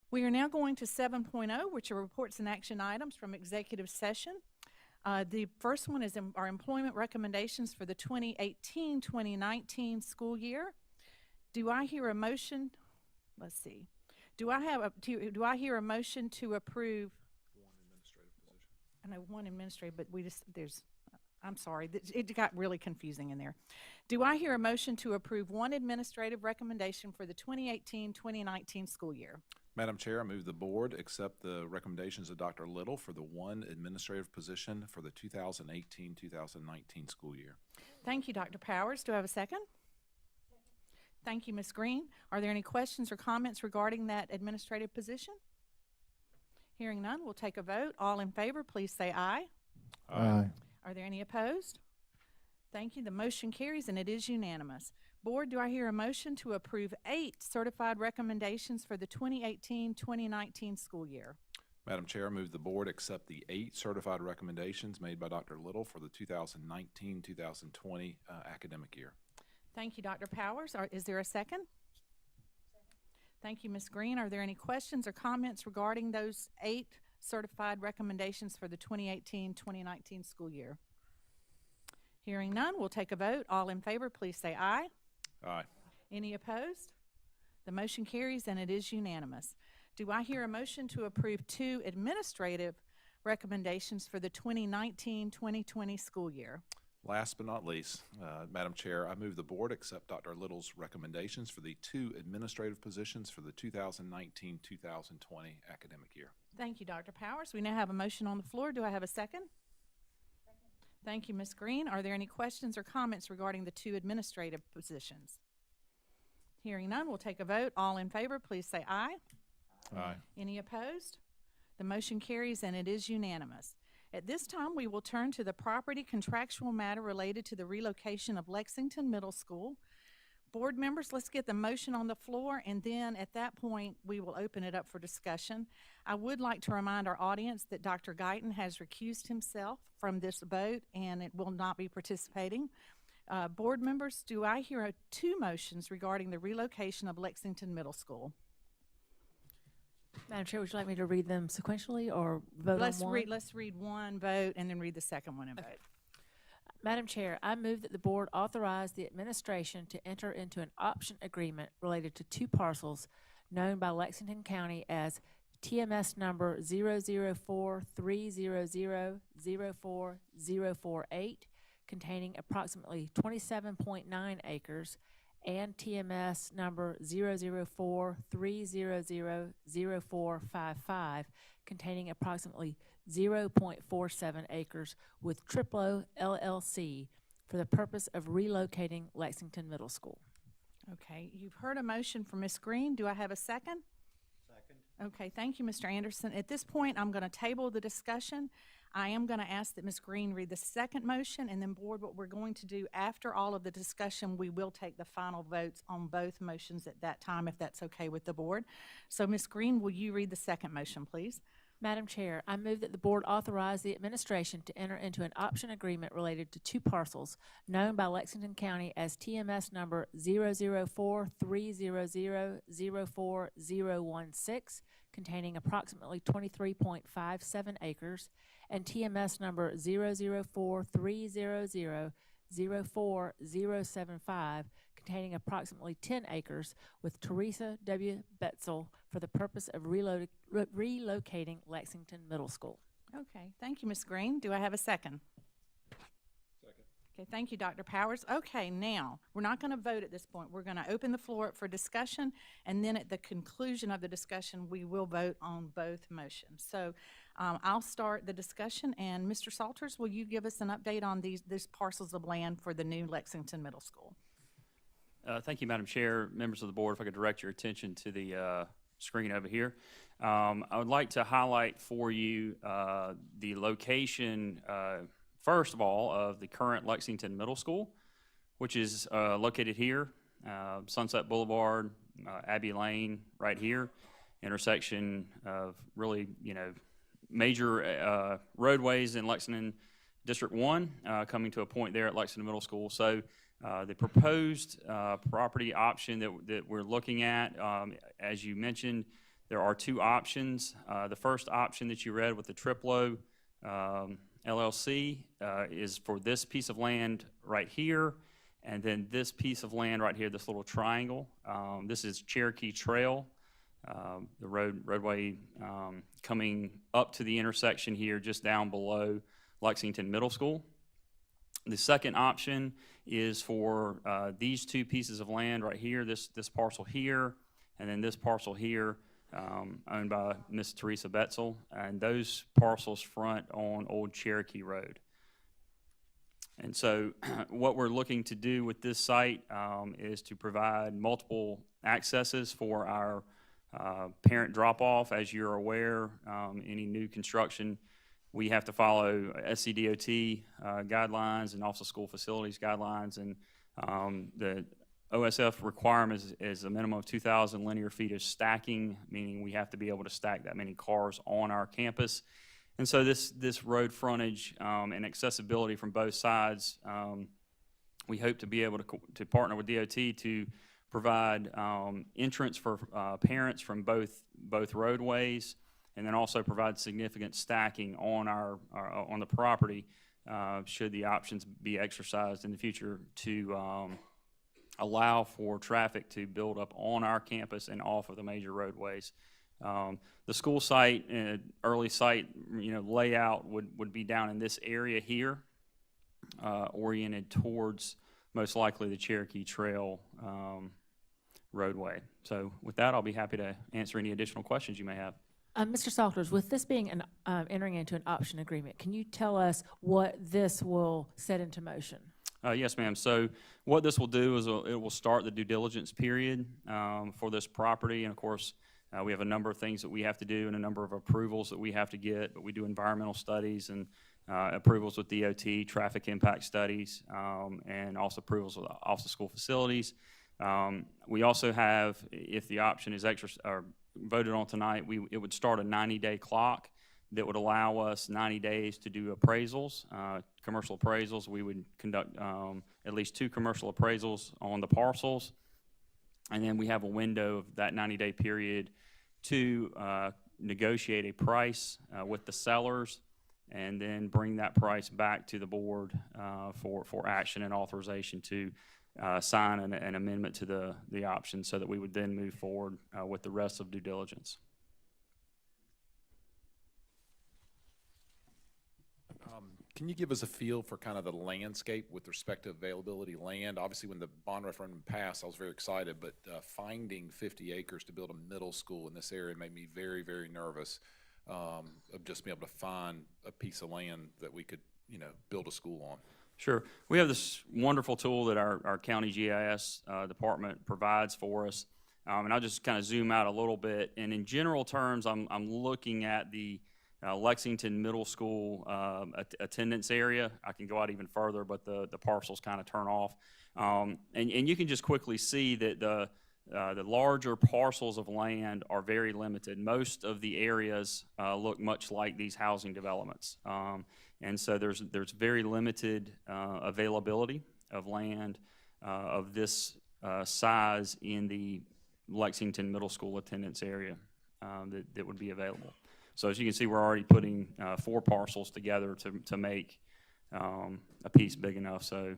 We are now going to 7.0, which are reports and action items from executive session. The first one is our employment recommendations for the 2018-2019 school year. Do I hear a motion? Let's see. Do I hear a motion to approve? One administrative position. I know one administrative, but I'm sorry, it got really confusing in there. Do I hear a motion to approve one administrative recommendation for the 2018-2019 school year? Madam Chair, I move the board accept the recommendations of Dr. Little for the one administrative position for the 2018-2019 school year. Thank you, Dr. Powers. Do I have a second? Thank you, Ms. Green. Are there any questions or comments regarding that administrative position? Hearing none, we'll take a vote. All in favor, please say aye. Aye. Are there any opposed? Thank you. The motion carries and it is unanimous. Board, do I hear a motion to approve 8 certified recommendations for the 2018-2019 school year? Madam Chair, I move the board accept the 8 certified recommendations made by Dr. Little for the 2019-2020 academic year. Thank you, Dr. Powers. Is there a second? Thank you, Ms. Green. Are there any questions or comments regarding those 8 certified recommendations for the 2018-2019 school year? Hearing none, we'll take a vote. All in favor, please say aye. Aye. Any opposed? The motion carries and it is unanimous. Do I hear a motion to approve 2 administrative recommendations for the 2019-2020 school year? Last but not least, Madam Chair, I move the board accept Dr. Little's recommendations for the 2 administrative positions for the 2019-2020 academic year. Thank you, Dr. Powers. We now have a motion on the floor. Do I have a second? Thank you, Ms. Green. Are there any questions or comments regarding the 2 administrative positions? Hearing none, we'll take a vote. All in favor, please say aye. Aye. Any opposed? The motion carries and it is unanimous. At this time, we will turn to the property contractual matter related to the relocation of Lexington Middle School. Board members, let's get the motion on the floor, and then at that point, we will open it up for discussion. I would like to remind our audience that Dr. Guyton has recused himself from this vote, and it will not be participating. Board members, do I hear 2 motions regarding the relocation of Lexington Middle School? Madam Chair, would you like me to read them sequentially or vote on one? Let's read one, vote, and then read the second one and vote. Madam Chair, I move that the board authorize the administration to enter into an option agreement related to 2 parcels known by Lexington County as TMS number 00430004048, containing approximately 27.9 acres, and TMS number 00430000455, containing approximately 0.47 acres with Triplo LLC for the purpose of relocating Lexington Middle School. Okay, you've heard a motion from Ms. Green. Do I have a second? Second. Okay, thank you, Mr. Anderson. At this point, I'm going to table the discussion. I am going to ask that Ms. Green read the second motion, and then board, what we're going to do after all of the discussion, we will take the final votes on both motions at that time, if that's okay with the board. So, Ms. Green, will you read the second motion, please? Madam Chair, I move that the board authorize the administration to enter into an option agreement related to 2 parcels known by Lexington County as TMS number 00430004016, containing approximately 23.57 acres, and TMS number 00430004075, containing approximately 10 acres, with Teresa W. Betzel for the purpose of relocating Lexington Middle School. Okay, thank you, Ms. Green. Do I have a second? Second. Okay, thank you, Dr. Powers. Okay, now, we're not going to vote at this point. We're going to open the floor up for discussion, and then at the conclusion of the discussion, we will vote on both motions. So I'll start the discussion, and Mr. Salters, will you give us an update on these parcels of land for the new Lexington Middle School? Thank you, Madam Chair. Members of the board, if I could direct your attention to the screen over here. I would like to highlight for you the location, first of all, of the current Lexington Middle School, which is located here, Sunset Boulevard, Abbey Lane, right here, intersection of really, major roadways in Lexington District 1, coming to a point there at Lexington Middle School. So the proposed property option that we're looking at, as you mentioned, There are two options. The first option that you read with the Triplo LLC is for this piece of land right here, and then this piece of land right here, this little triangle. This is Cherokee Trail, the roadway coming up to the intersection here, just down below Lexington Middle School. The second option is for these two pieces of land right here, this parcel here, and then this parcel here, owned by Miss Teresa Betzel, and those parcels front on Old Cherokee Road. And so what we're looking to do with this site is to provide multiple accesses for our parent drop-off. As you're aware, any new construction, we have to follow SCDOT guidelines and also school facilities guidelines, and the OSF requirement is a minimum of 2,000 linear feet of stacking, meaning we have to be able to stack that many cars on our campus. And so this road frontage and accessibility from both sides, we hope to be able to partner with DOT to provide entrance for parents from both roadways, and then also provide significant stacking on on the property should the options be exercised in the future to allow for traffic to build up on our campus and off of the major roadways. The school site, early site, layout would be down in this area here, oriented towards most likely the Cherokee Trail roadway. So with that, I'll be happy to answer any additional questions you may have. Mr. Salters, with this being entering into an option agreement, can you tell us what this will set into motion? Yes, ma'am. So what this will do is it will start the due diligence period for this property. And of course, we have a number of things that we have to do and a number of approvals that we have to get, but we do environmental studies and approvals with DOT, traffic impact studies, and also approvals with Office of School Facilities. We also have, if the option is voted on tonight, it would start a 90-day clock that would allow us 90 days to do appraisals, commercial appraisals. We would conduct at least 2 commercial appraisals on the parcels, and then we have a window of that 90-day period to negotiate a price with the sellers, and then bring that price back to the board for action and authorization to sign an amendment to the option, so that we would then move forward with the rest of due diligence. Can you give us a feel for kind of the landscape with respect to availability of land? Obviously, when the bond referendum passed, I was very excited, but finding 50 acres to build a middle school in this area made me very, very nervous of just being able to find a piece of land that we could, build a school on. Sure. We have this wonderful tool that our county GIS department provides for us, and I'll just kind of zoom out a little bit. And in general terms, I'm looking at the Lexington Middle School attendance area. I can go out even further, but the parcels kind of turn off. And you can just quickly see that the larger parcels of land are very limited. Most of the areas look much like these housing developments. And so there's very limited availability of land of this size in the Lexington Middle School attendance area that would be available. So as you can see, we're already putting 4 parcels together to make a piece big enough. So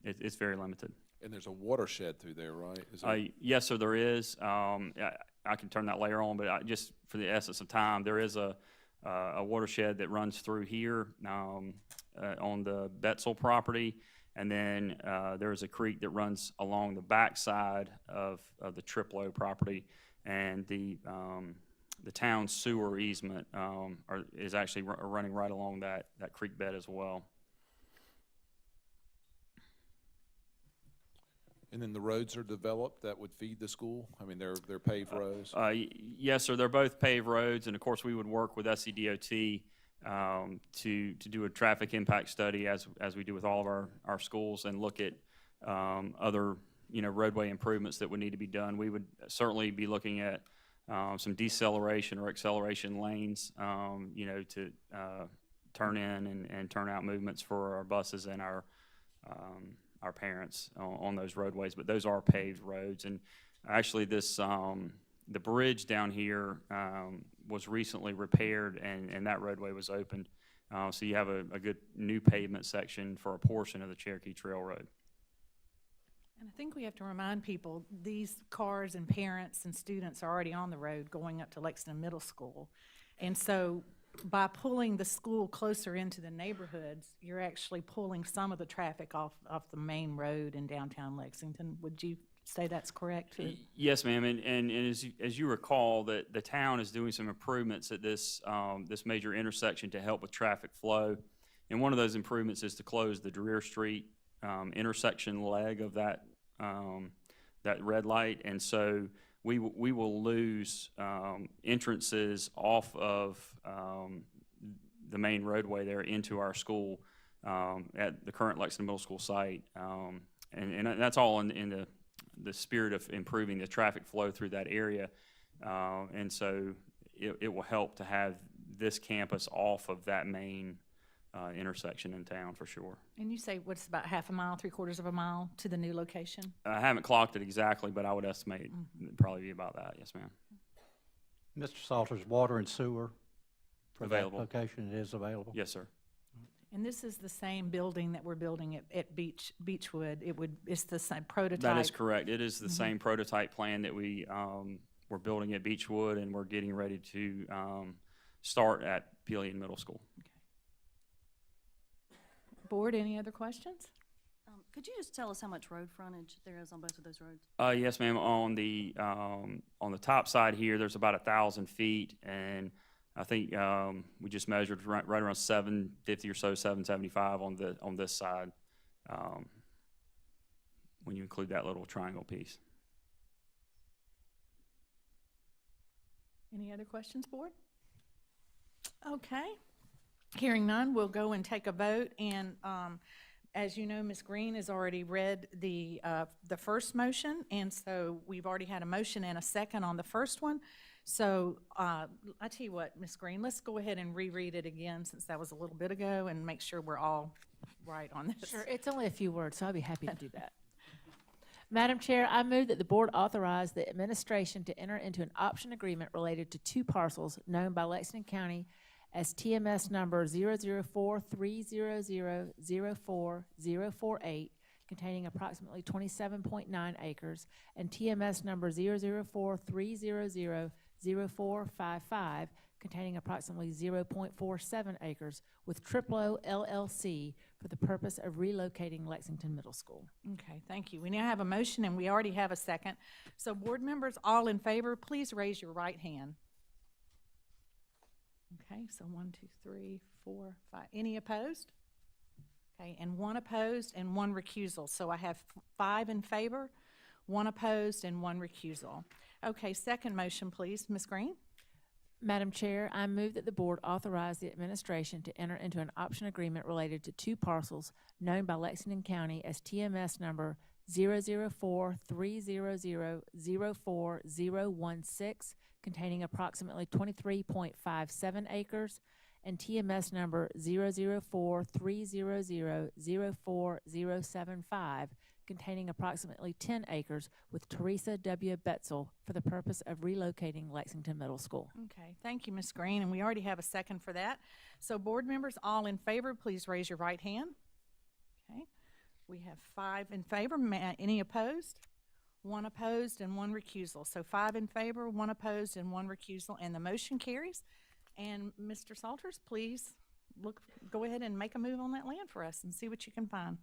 it's very limited. And there's a watershed through there, right? Yes, sir, there is. I can turn that later on, but just for the essence of time, there is a watershed that runs through here on the Betzel property, and then there is a creek that runs along the backside of the Triplo property, and the town sewer easement is actually running right along that creek bed as well. And then the roads are developed that would feed the school? I mean, they're paved roads? Yes, sir. They're both paved roads, and of course, we would work with SCDOT to do a traffic impact study as we do with all of our schools, and look at other roadway improvements that would need to be done. We would certainly be looking at some deceleration or acceleration lanes, to turn in and turn out movements for our buses and our parents on those roadways. But those are paved roads, and actually this the bridge down here was recently repaired, and that roadway was opened. So you have a good new pavement section for a portion of the Cherokee Trail Road. And I think we have to remind people, these cars and parents and students are already on the road going up to Lexington Middle School. And so by pulling the school closer into the neighborhoods, you're actually pulling some of the traffic off the main road in downtown Lexington. Would you say that's correct? Yes, ma'am. And as you recall, that the town is doing some improvements at this major intersection to help with traffic flow. And one of those improvements is to close the Dreer Street intersection leg of that red light. And so we will lose entrances off of the main roadway there into our school at the current Lexington Middle School site. And that's all in the spirit of improving the traffic flow through that area. And so it will help to have this campus off of that main intersection in town for sure. And you say what's about half a mile, 3/4 of a mile to the new location? I haven't clocked it exactly, but I would estimate it'd probably be about that. Yes, ma'am. Mr. Salters, water and sewer for that Available. location, it is available? Yes, sir. And this is the same building that we're building at Beechwood. It's the same prototype. That is correct. It is the same prototype plan that we're building at Beechwood, and we're getting ready to start at Pelion Middle School. Board, any other questions? Could you just tell us how much road frontage there is on both of those roads? Yes, ma'am. On the top side here, there's about 1,000 feet, and I think we just measured right around 750 or so, 775 on this side. When you include that little triangle piece. Any other questions, Board? Okay. Hearing none, we'll go and take a vote. And as you know, Ms. Green has already read the first motion, and so we've already had a motion and a second on the first one. So I tell you what, Ms. Green, let's go ahead and reread it again since that was a little bit ago and make sure we're all right on this. Sure, it's only a few words, so I'll be happy to do that. Madam Chair, I move that the board authorize the administration to enter into an option agreement related to 2 parcels known by Lexington County as TMS number 00430004048, containing approximately 27.9 acres, and TMS number 00430000455, containing approximately 0.47 acres, with Triplo LLC for the purpose of relocating Lexington Middle School. Okay, thank you. We now have a motion and we already have a second. So board members, all in favor, please raise your right hand. Okay, so 1, 2, 3, 4, 5. Any opposed? Okay, and 1 opposed and 1 recusal. So I have 5 in favor, 1 opposed, and 1 recusal. Okay, second motion, please. Ms. Green? Madam Chair, I move that the board authorize the administration to enter into an option agreement related to 2 parcels known by Lexington County as TMS number 00430004016, containing approximately 23.57 acres, and TMS number 00430000475, containing approximately 10 acres, with Teresa W. Betzel for the purpose of relocating Lexington Middle School. Okay, thank you, Ms. Green, and we already have a second for that. So board members, all in favor, please raise your right hand. Okay, we have 5 in favor. Any opposed? 1 opposed and 1 recusal. So 5 in favor, 1 opposed, and 1 recusal, and the motion carries. And Mr. Salters, please go ahead and make a move on that land for us and see what you can find.